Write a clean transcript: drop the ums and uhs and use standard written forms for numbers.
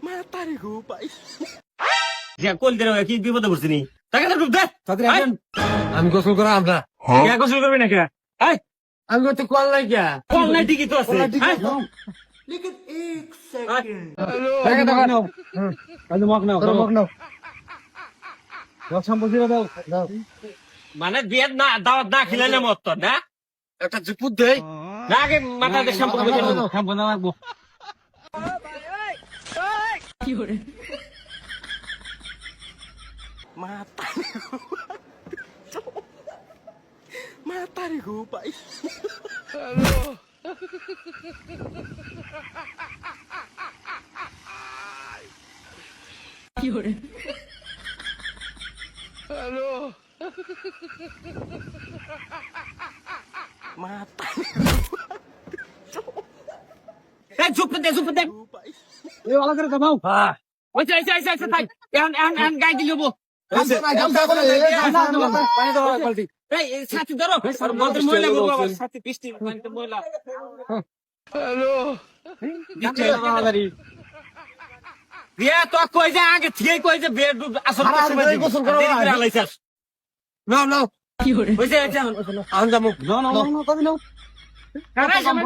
মাতারে গো ভাই কোন দিন কি বিপদে পড়ছি নি টাকা তো ডুব দে আমি গোসল করা আমরা কে গোসল করবি না কে আমি তো কল নাই কে কল নাই ঠিকই তো আছে लेकिन एक सेकंड টাকা টাকা নাও কাজে মগ নাও দাও সম্পত্তি দাও মানে বিয়ের না দাওয়াত না খিলে না মত তোর না একটা জিপুত দেই না আগে মাথা দিয়ে শ্যাম্পু করে দেবো শ্যাম্পু না লাগবো মাতারে গো ভাই মাতারে এই চুপ দে গো ভাই এই ওলা করে দাও হ্যাঁ ওই আইসা থাক এখন গাই দিল বো পানি দাও বালতি এই সাথী ধরো আর মদের মহিলা বলবো আবার সাথী বৃষ্টি পানিতে মহিলা বিয়া তো কই যে আগে থেকে কই যে বিয়ে আসল গোসল করো নাও নাও ওই যে আন যাবো নাও নাও নাও কবি নাও কারা সামনে